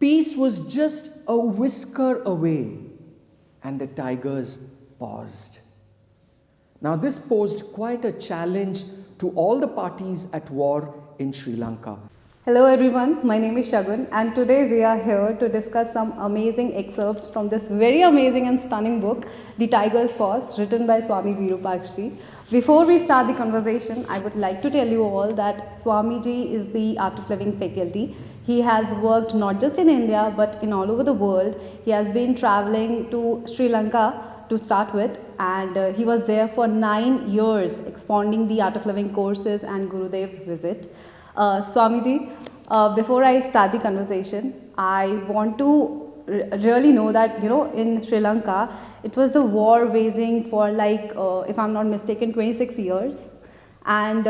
Peace was just a whisker away, and the tigers paused. Now, this posed quite a challenge to all the parties at war in Sri Lanka. Hello everyone, my name is Shagun and today we are here to discuss some amazing excerpts from this very amazing and stunning book, The Tiger's Paws, written by Swami Virupaksha. Before we start the conversation, I would like to tell you all that Swamiji is the Art of Living faculty. He has worked not just in India but in all over the world. He has been traveling to Sri Lanka to start with, and he was there for 9 years expounding the Art of Living courses and Gurudev's visit. Swamiji, before I start the conversation, I want to really know that, in Sri Lanka, it was the war waging for if I'm not mistaken, 26 years. And,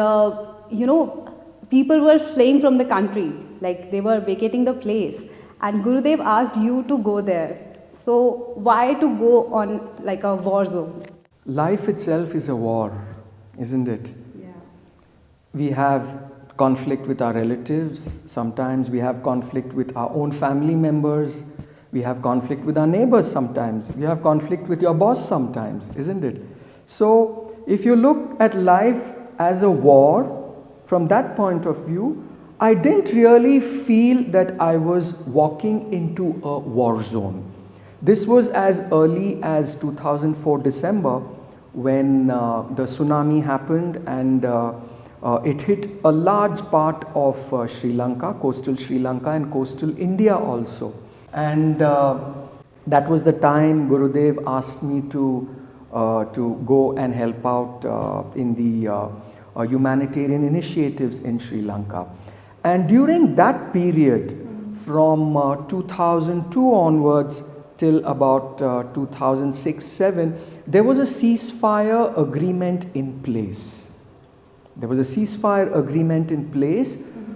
people were fleeing from the country, like they were vacating the place. And Gurudev asked you to go there. So why to go on like a war zone? Life itself is a war, isn't it? Yeah. We have conflict with our relatives, sometimes we have conflict with our own family members, we have conflict with our neighbors sometimes, we have conflict with your boss sometimes, isn't it? So, if you look at life as a war, from that point of view, I didn't really feel that I was walking into a war zone. This was as early as 2004 December when the tsunami happened and it hit a large part of Sri Lanka, coastal Sri Lanka and coastal India also. And that was the time Gurudev asked me to go and help out in the humanitarian initiatives in Sri Lanka. And during that period, from 2002 onwards till about 2006-07, there was a ceasefire agreement in place. There was a ceasefire agreement in place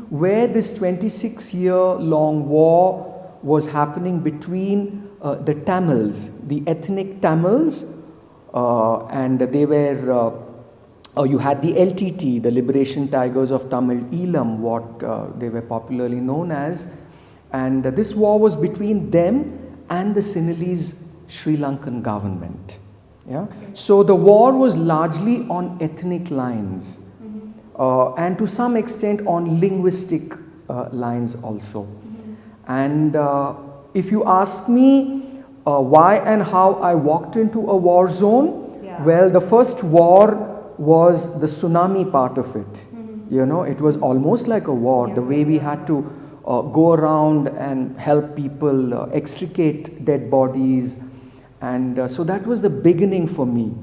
where this 26-year-long war was happening between the Tamils, the ethnic Tamils, and they were, you had the LTTE, the Liberation Tigers of Tamil, Eelam, what they were popularly known as, and this war was between them and the Sinhalese Sri Lankan government. Yeah? So the war was largely on ethnic lines. And to some extent on linguistic lines also. And if you ask me why and how I walked into a war zone, well, the first war was the tsunami part of it. It was almost like a war, the way we had to go around and help people extricate dead bodies. And so that was the beginning for me.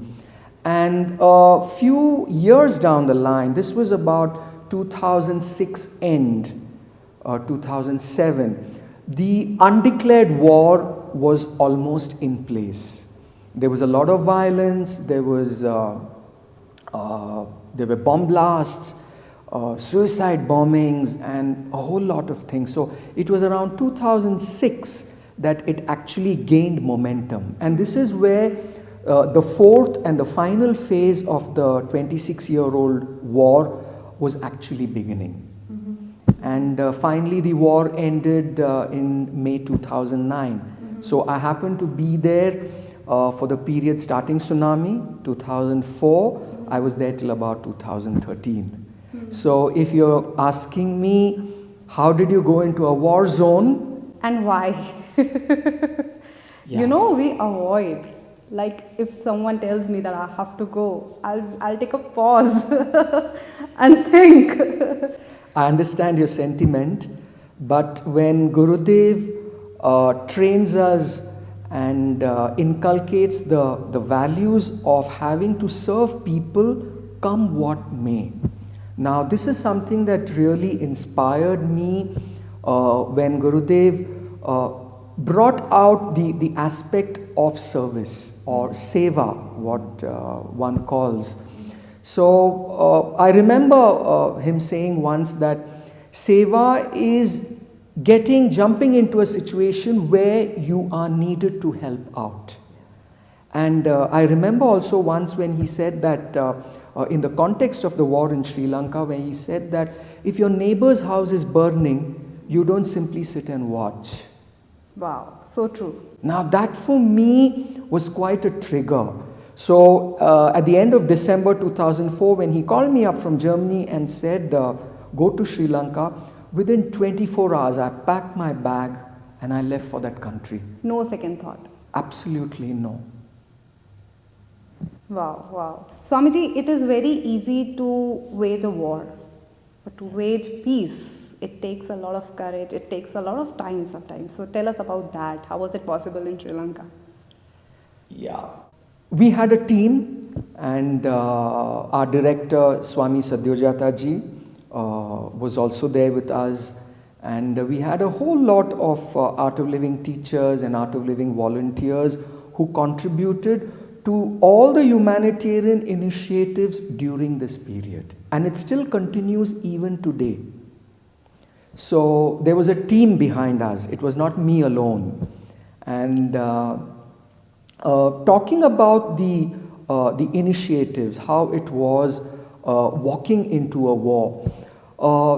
And a few years down the line, this was about 2006 end, 2007, the undeclared war was almost in place. There was a lot of violence, there were bomb blasts, suicide bombings and a whole lot of things. So it was around 2006 that it actually gained momentum. And this is where the fourth and the final phase of the 26-year-old war was actually beginning. And finally the war ended in May 2009. So I happened to be there for the period starting tsunami, 2004. I was there till about 2013. So if you're asking me, how did you go into a war zone? And why? We avoid. Like if someone tells me that I have to go, I'll take a pause and think. I understand your sentiment, but when Gurudev trains us and inculcates the values of having to serve people come what may. Now this is something that really inspired me when Gurudev brought out the aspect of service or seva, what one calls. So I remember him saying once that seva is jumping into a situation where you are needed to help out. And I remember also once when he said that in the context of the war in Sri Lanka, when he said that if your neighbor's house is burning, you don't simply sit and watch. Wow, so true. Now that for me was quite a trigger. So at the end of December 2004, when he called me up from Germany and said, go to Sri Lanka, within 24 hours I packed my bag and I left for that country. No second thought. Absolutely no. Wow, wow. Swamiji, it is very easy to wage a war, but to wage peace, it takes a lot of courage, it takes a lot of time sometimes. So tell us about that. How was it possible in Sri Lanka? Yeah. We had a team, and our director, Swami Sadyojata ji, was also there with us. And we had a whole lot of Art of Living teachers and Art of Living volunteers who contributed to all the humanitarian initiatives during this period. And it still continues even today. So there was a team behind us. It was not me alone. And talking about the initiatives, how it was walking into a war,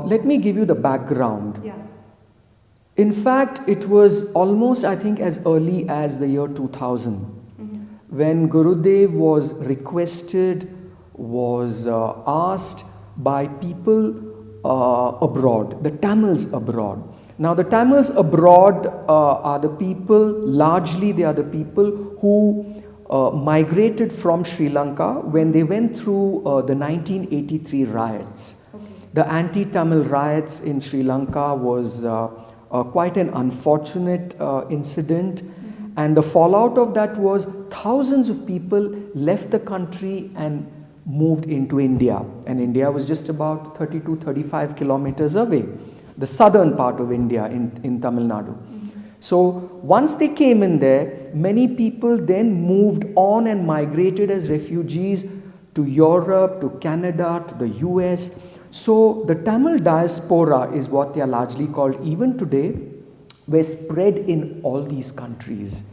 let me give you the background. Yeah. In fact, it was almost, I think, as early as the year 2000, when Gurudev was requested, was asked by people abroad, the Tamils abroad. Now the Tamils abroad are the people, largely they are the people who migrated from Sri Lanka when they went through the 1983 riots. Okay. The anti-Tamil riots in Sri Lanka was quite an unfortunate incident, and the fallout of that was thousands of people left the country and moved into India, and India was just about 35 kilometers away, the southern part of India in Tamil Nadu. So once they came in there, many people then moved on and migrated as refugees to Europe, to Canada, to the US. So the Tamil diaspora is what they are largely called even today, were spread in all these countries.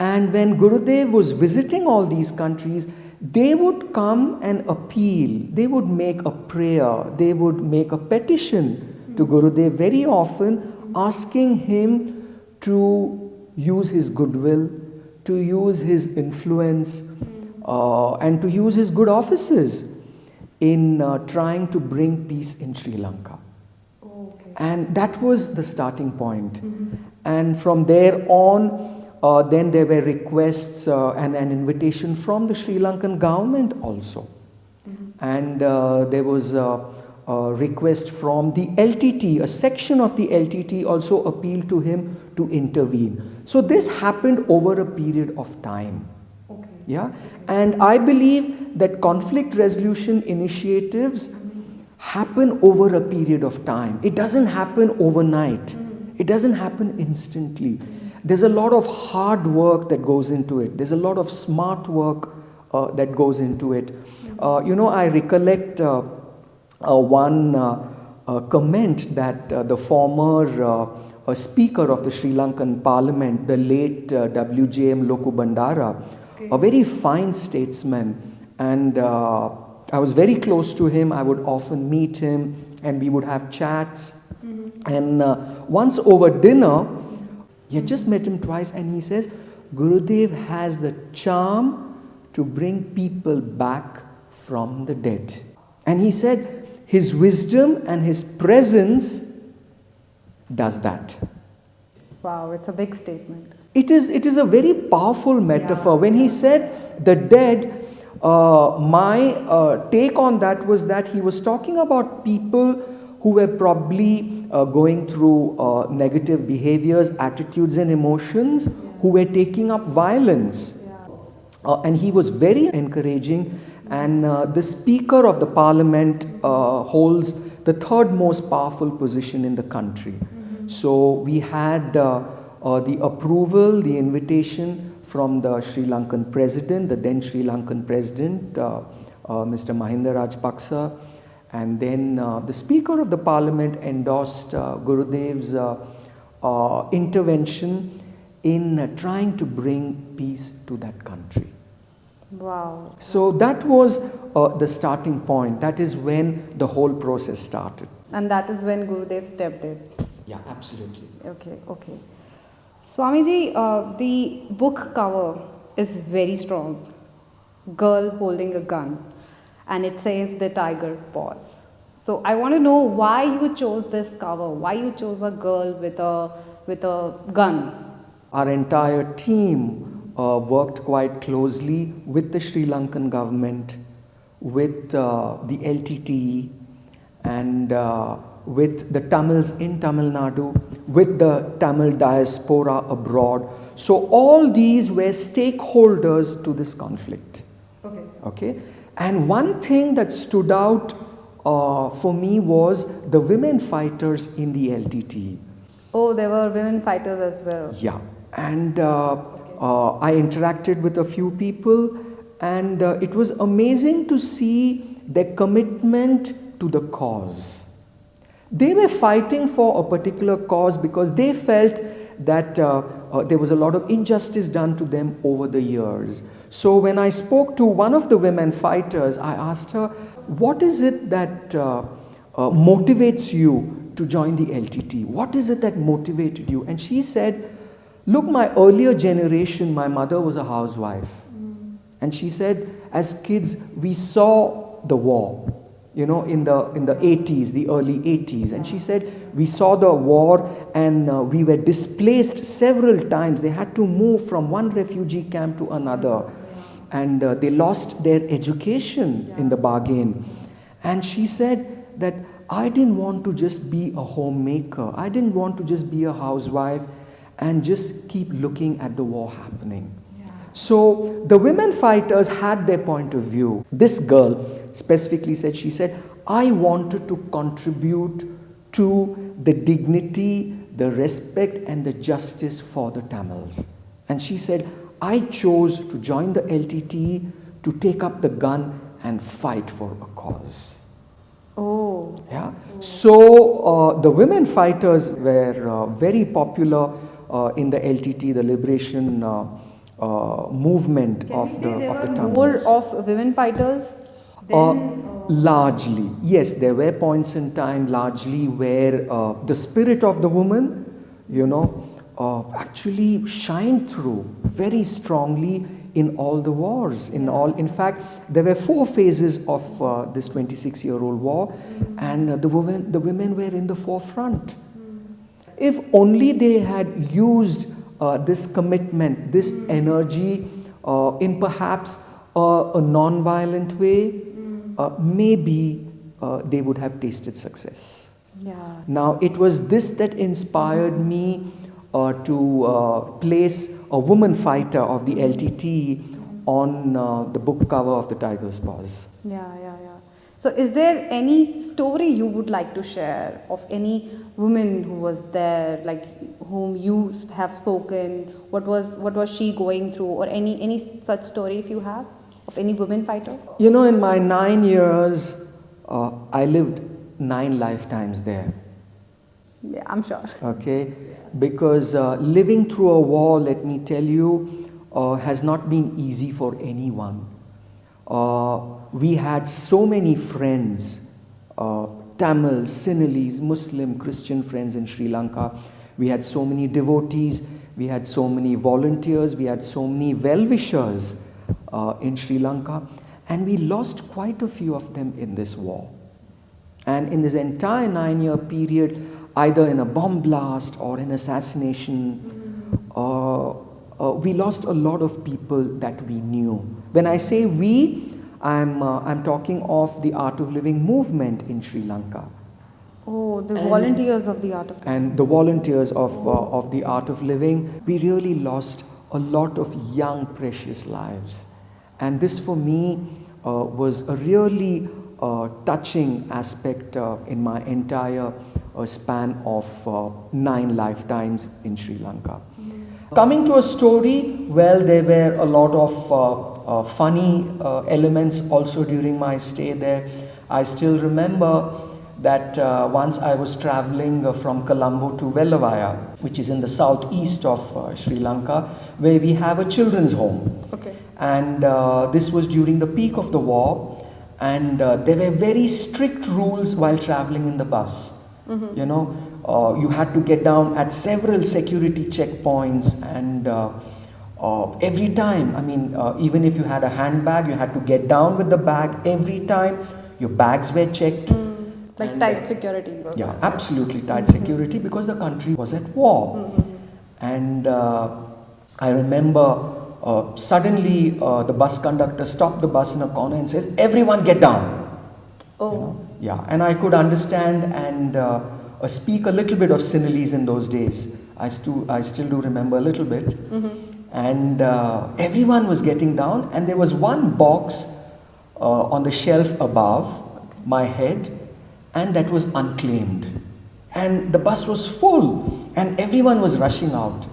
And when Gurudev was visiting all these countries, they would come and appeal, they would make a prayer, they would make a petition to Gurudev very often, asking him to use his goodwill, to use his influence, and to use his good offices in trying to bring peace in Sri Lanka. Okay. And that was the starting point. And from there on, then there were requests and an invitation from the Sri Lankan government also. And there was a request from the LTTE, a section of the LTTE also appealed to him to intervene. So this happened over a period of time. Okay. Yeah, and I believe that conflict resolution initiatives happen over a period of time. It doesn't happen overnight. It doesn't happen instantly. There's a lot of hard work that goes into it. There's a lot of smart work that goes into it. I recollect one comment that the former speaker of the Sri Lankan parliament, the late WJM Loku Bandara, a very fine statesman, and I was very close to him. I would often meet him and we would have chats. And once over dinner, he had just met him twice, and he says, Gurudev has the charm to bring people back from the dead. And he said, his wisdom and his presence does that. Wow, it's a big statement. It is a very powerful metaphor. When he said the dead, my take on that was that he was talking about people who were probably going through negative behaviors, attitudes and emotions, who were taking up violence. And he was very encouraging, and the Speaker of the Parliament holds the third most powerful position in the country. So we had the approval, the invitation from the Sri Lankan President, the then Sri Lankan President, Mr. Mahinda Rajapaksa, and then the Speaker of the Parliament endorsed Gurudev's intervention in trying to bring peace to that country. Wow. So that was the starting point. That is when the whole process started. And that is when Gurudev stepped in. Yeah, absolutely. Okay, okay. Swamiji, the book cover is very strong. Girl holding a gun, and it says the tiger paws. So I want to know why you chose this cover. Why you chose a girl with a gun? Our entire team worked quite closely with the Sri Lankan government, with the LTTE, and with the Tamils in Tamil Nadu, with the Tamil diaspora abroad. So all these were stakeholders to this conflict. Okay? And one thing that stood out for me was the women fighters in the LTTE. Oh, there were women fighters as well. Yeah. And I interacted with a few people, and it was amazing to see their commitment to the cause. They were fighting for a particular cause because they felt that there was a lot of injustice done to them over the years. So when I spoke to one of the women fighters, I asked her, what is it that motivates you to join the LTT? What is it that motivated you? And she said, look, my earlier generation, my mother was a housewife. And she said, as kids, we saw the war, you know, in the 80s, the early 80s. And she said, we saw the war and we were displaced several times. They had to move from one refugee camp to another. And they lost their education in the bargain. And she said that I didn't want to just be a homemaker. I didn't want to just be a housewife and just keep looking at the war happening. So the women fighters had their point of view. This girl specifically said, she said, I wanted to contribute to the dignity, the respect and the justice for the Tamils. And she said, I chose to join the LTTE to take up the gun and fight for a cause. Oh. Yeah. So the women fighters were very popular in the LTTE, the liberation movement of the Tamils. More of women fighters? Largely, yes, there were points in time largely where the spirit of the woman, you know, actually shined through very strongly in all the wars. In fact, there were 4 phases of this 26-year-old war, and the women were in the forefront. If only they had used this commitment, this energy in perhaps a non-violent way, maybe they would have tasted success. Yeah. Now, it was this that inspired me to place a woman fighter of the LTT on the book cover of The Tiger's Paws. Yeah. So is there any story you would like to share of any woman who was there, like whom you have spoken? What was she going through, or any such story if you have of any woman fighter? You know, in my 9 years, I lived 9 lifetimes there. Yeah, I'm sure. Okay, because living through a war, let me tell you, has not been easy for anyone. We had so many friends, Tamil, Sinhalese, Muslim, Christian friends in Sri Lanka. We had so many devotees, we had so many volunteers, we had so many well-wishers in Sri Lanka, and we lost quite a few of them in this war. And in this entire 9-year period, either in a bomb blast or an assassination, we lost a lot of people that we knew. When I say we, I'm talking of the Art of Living movement in Sri Lanka. Oh, the volunteers of the Art of Living. And the volunteers of the Art of Living. We really lost a lot of young, precious lives. And this for me was a really touching aspect in my entire span of 9 lifetimes in Sri Lanka. Coming to a story, well, there were a lot of funny elements also during my stay there. I still remember that once I was traveling from Colombo to Velavaya, which is in the southeast of Sri Lanka, where we have a children's home. Okay. And this was during the peak of the war, and there were very strict rules while traveling in the bus. You know, you had to get down at several security checkpoints, and every time, I mean, even if you had a handbag, you had to get down with the bag every time. Your bags were checked. Like tight security. Yeah, absolutely tight security, because the country was at war. And I remember suddenly the bus conductor stopped the bus in a corner and says, "Everyone get down." Oh. You know? Yeah, and I could understand and speak a little bit of Sinhalese in those days. I still do remember a little bit. And everyone was getting down, and there was one box on the shelf above my head, and that was unclaimed. And the bus was full, and everyone was rushing out.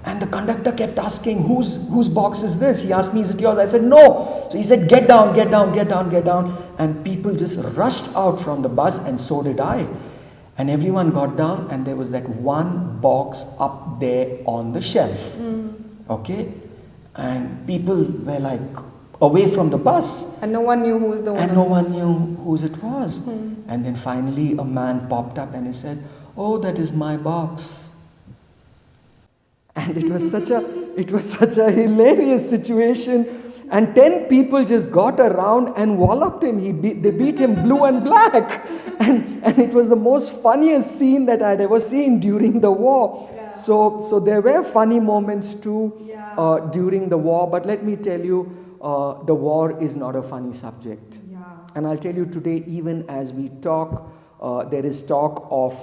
And the conductor kept asking, whose box is this? He asked me, "Is it yours?" I said, "No." So he said, "Get down, get down, get down, get down." And people just rushed out from the bus, and so did I. And everyone got down, and there was that one box up there on the shelf. Okay? And people were like away from the bus. And no one knew who's the one. And no one knew whose it was. And then finally a man popped up and he said, "Oh, that is my box." And it was such a hilarious situation. And 10 people just got around and walloped him. They beat him blue and black. And it was the most funniest scene that I'd ever seen during the war. Yeah. So there were funny moments too Yeah. during the war. But let me tell you, the war is not a funny subject. Yeah. And I'll tell you today, even as we talk, there is talk of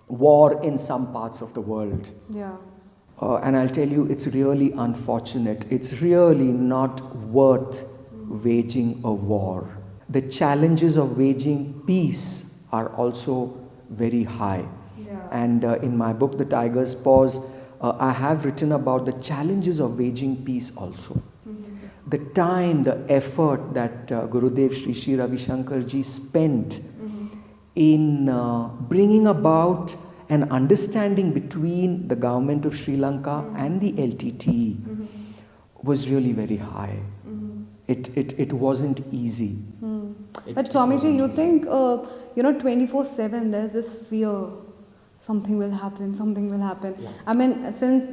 war in some parts of the world. Yeah. And I'll tell you, it's really unfortunate. It's really not worth waging a war. The challenges of waging peace are also very high. Yeah. And in my book, The Tiger's Paws, I have written about the challenges of waging peace also. The time, the effort that Gurudev Sri Ravi Shankar ji spent in bringing about an understanding between the government of Sri Lanka and the LTTE was really very high. It wasn't easy. But Swamiji, you think, 24/7 there's this fear, something will happen, something will happen. Yeah. I mean, since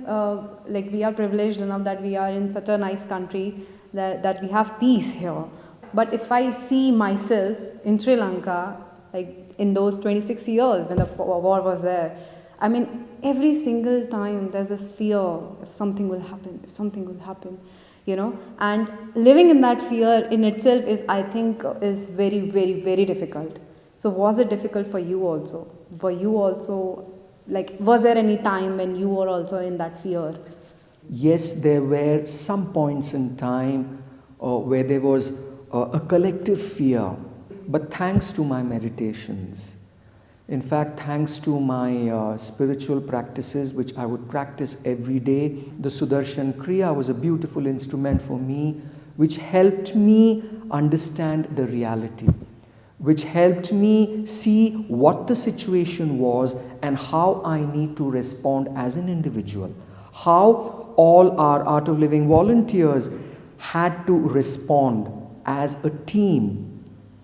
we are privileged enough that we are in such a nice country, that we have peace here. But if I see myself in Sri Lanka, like in those 26 years when the war was there, I mean, every single time there's this fear, if something will happen, and living in that fear in itself is, I think, is very, very, very difficult. So was it difficult for you also? Were you also, was there any time when you were also in that fear? Yes, there were some points in time where there was a collective fear. But thanks to my meditations, in fact, thanks to my spiritual practices, which I would practice every day, the Sudarshan Kriya was a beautiful instrument for me, which helped me understand the reality, which helped me see what the situation was and how I need to respond as an individual, how all our Art of Living volunteers had to respond as a team.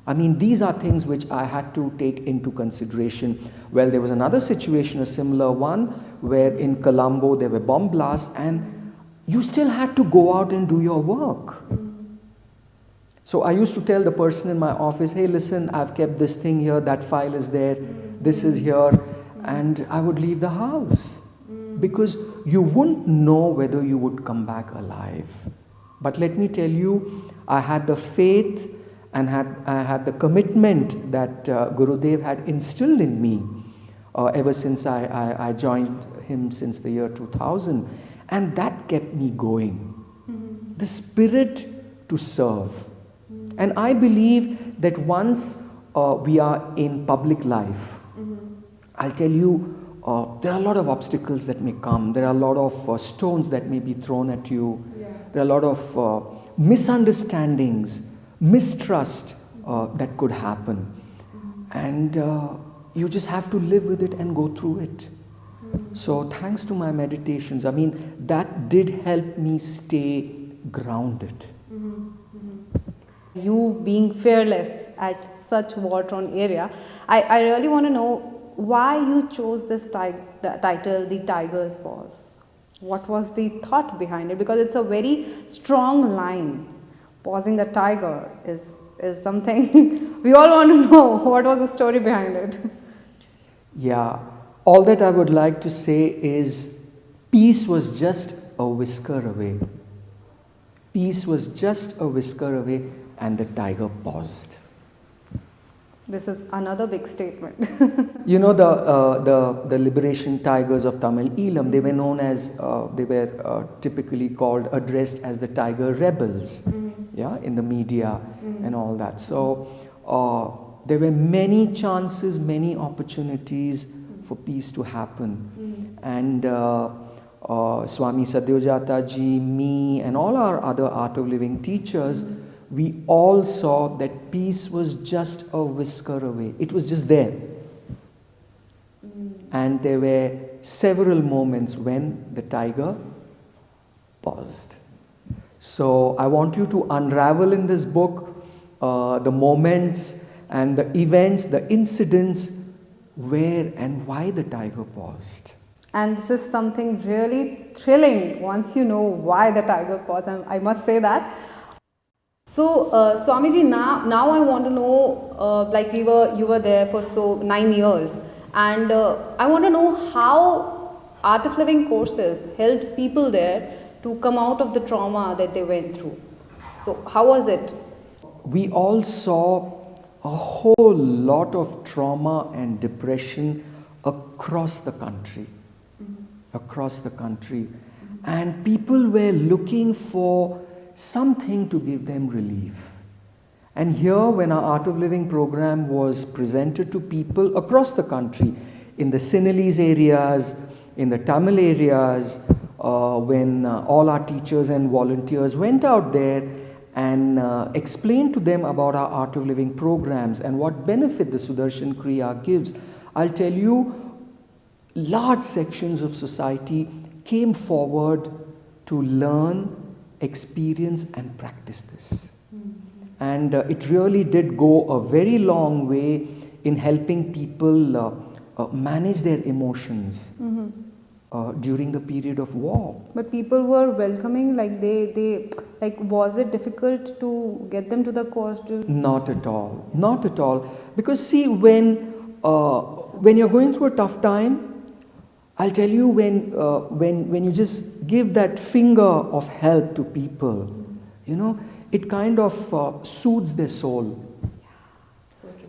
I mean, these are things which I had to take into consideration. Well, there was another situation, a similar one, where in Colombo there were bomb blasts and you still had to go out and do your work. So I used to tell the person in my office, "Hey, listen, I've kept this thing here, that file is there, this is here," and I would leave the house. Because you wouldn't know whether you would come back alive. But let me tell you, I had the faith and I had the commitment that Gurudev had instilled in me ever since I joined him since the year 2000. And that kept me going. The spirit to serve. And I believe that once we are in public life, I'll tell you, there are a lot of obstacles that may come. There are a lot of stones that may be thrown at you. Yeah. There are a lot of misunderstandings, mistrust that could happen. And you just have to live with it and go through it. So thanks to my meditations, I mean, that did help me stay grounded. You being fearless at such war-torn area, I really want to know why you chose this title, The Tiger's Paws? What was the thought behind it? Because it's a very strong line. Pausing a tiger is something we all want to know. What was the story behind it? Yeah, all that I would like to say is peace was just a whisker away. Peace was just a whisker away, and the tiger paused. This is another big statement. You know the liberation tigers of Tamil, Eelam, they were known as, they were typically called, addressed as the tiger rebels, yeah, in the media and all that. So there were many chances, many opportunities for peace to happen. And Swami Satyajata ji, me, and all our other Art of Living teachers, we all saw that peace was just a whisker away. It was just there. And there were several moments when the tiger paused. So I want you to unravel in this book the moments and the events, the incidents where and why the tiger paused. And this is something really thrilling once you know why the tiger paused, and I must say that. So, Swamiji, now I want to know, like you were there for 9 years, and I want to know how Art of Living courses helped people there to come out of the trauma that they went through. So, how was it? We all saw a whole lot of trauma and depression across the country. Across the country. And people were looking for something to give them relief. And here, when our Art of Living program was presented to people across the country, in the Sinhalese areas, in the Tamil areas, when all our teachers and volunteers went out there and explained to them about our Art of Living programs and what benefit the Sudarshan Kriya gives, I'll tell you, large sections of society came forward to learn, experience and practice this. And it really did go a very long way in helping people manage their emotions during the period of war. But people were welcoming, like they was it difficult to get them to the course? Not at all, not at all. Because see, when you're going through a tough time, I'll tell you, when you just give that finger of help to people, you know, it kind of soothes their soul.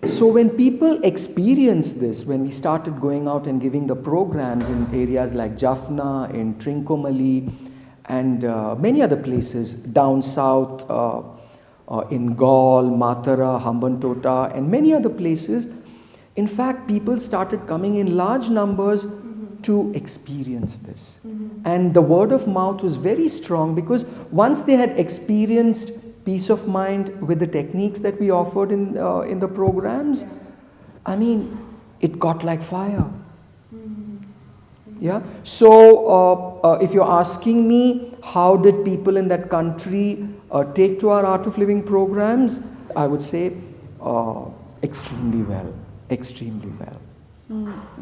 So when people experience this, when we started going out and giving the programs in areas like Jaffna, in Trincomalee, and many other places down south, in Gaul, Matara, Hambantota, and many other places, in fact, people started coming in large numbers to experience this. And the word of mouth was very strong, because once they had experienced peace of mind with the techniques that we offered in the programs, I mean, it got like fire. Yeah. So if you're asking me, how did people in that country take to our Art of Living programs, I would say extremely well, extremely well.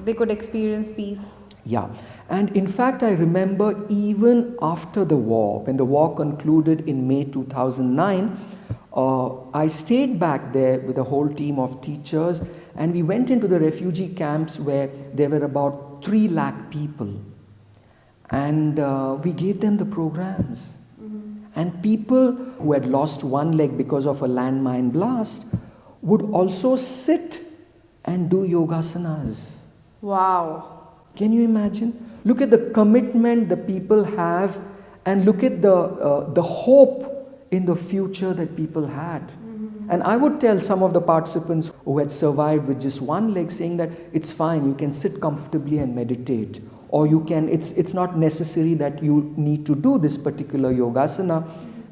They could experience peace. Yeah, and in fact, I remember even after the war, when the war concluded in May 2009, I stayed back there with a whole team of teachers, and we went into the refugee camps where there were about 3 lakh people, and we gave them the programs. And people who had lost one leg because of a landmine blast would also sit and do yogasanas. Wow. Can you imagine? Look at the commitment the people have, and look at the hope in the future that people had. And I would tell some of the participants who had survived with just one leg, saying that it's fine, you can sit comfortably and meditate, or you can, it's not necessary that you need to do this particular yogasana.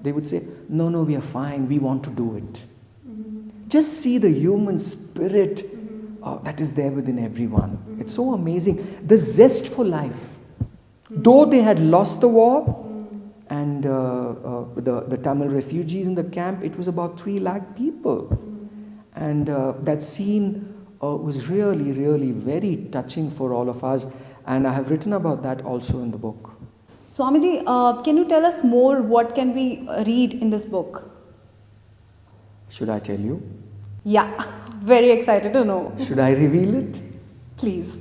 They would say, no, we are fine, we want to do it. Just see the human spirit that is there within everyone. It's so amazing. The zest for life. Though they had lost the war, and the Tamil refugees in the camp, it was about 3 lakh people. And that scene was really, really very touching for all of us, and I have written about that also in the book. Swamiji, can you tell us more what can we read in this book? Should I tell you? Yeah, very excited to know. Should I reveal it? Please.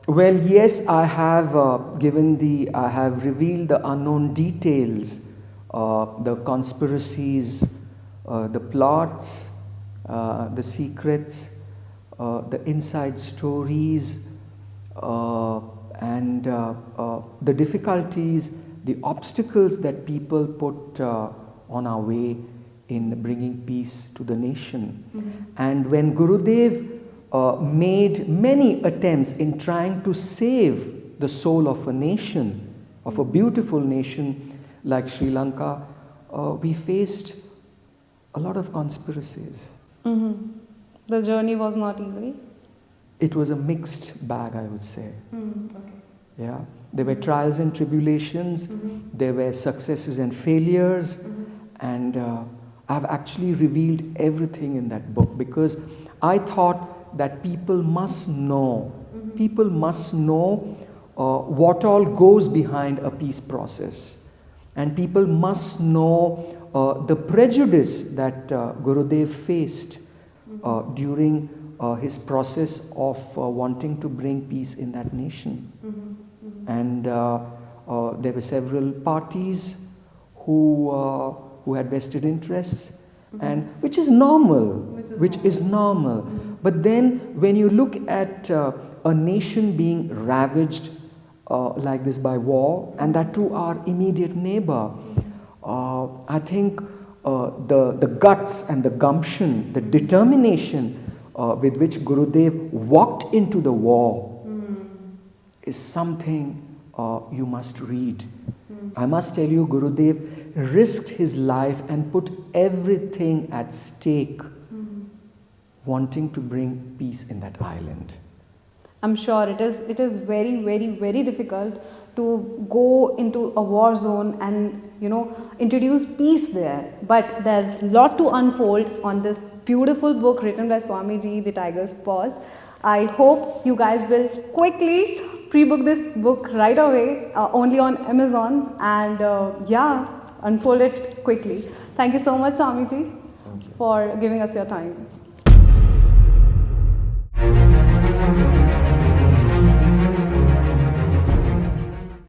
Well, yes, I have I have revealed the unknown details, the conspiracies, the plots, the secrets, the inside stories, and the difficulties, the obstacles that people put on our way in bringing peace to the nation. And when Gurudev made many attempts in trying to save the soul of a nation, of a beautiful nation like Sri Lanka, we faced a lot of conspiracies. The journey was not easy. It was a mixed bag, I would say. Okay. Yeah, there were trials and tribulations, there were successes and failures, and I've actually revealed everything in that book because I thought that people must know, what all goes behind a peace process, and people must know the prejudice that Gurudev faced during his process of wanting to bring peace in that nation. And there were several parties who had vested interests, and which is normal. But then when you look at a nation being ravaged like this by war, and that to our immediate neighbor, I think the guts and the gumption, the determination with which Gurudev walked into the war is something you must read. I must tell you, Gurudev risked his life and put everything at stake, wanting to bring peace in that island. I'm sure it is very, very, very difficult to go into a war zone and introduce peace there. But there's a lot to unfold on this beautiful book written by Swamiji, The Tiger's Paws. I hope you guys will quickly pre-book this book right away, only on Amazon, and unfold it quickly. Thank you so much, Swamiji, for giving us your time.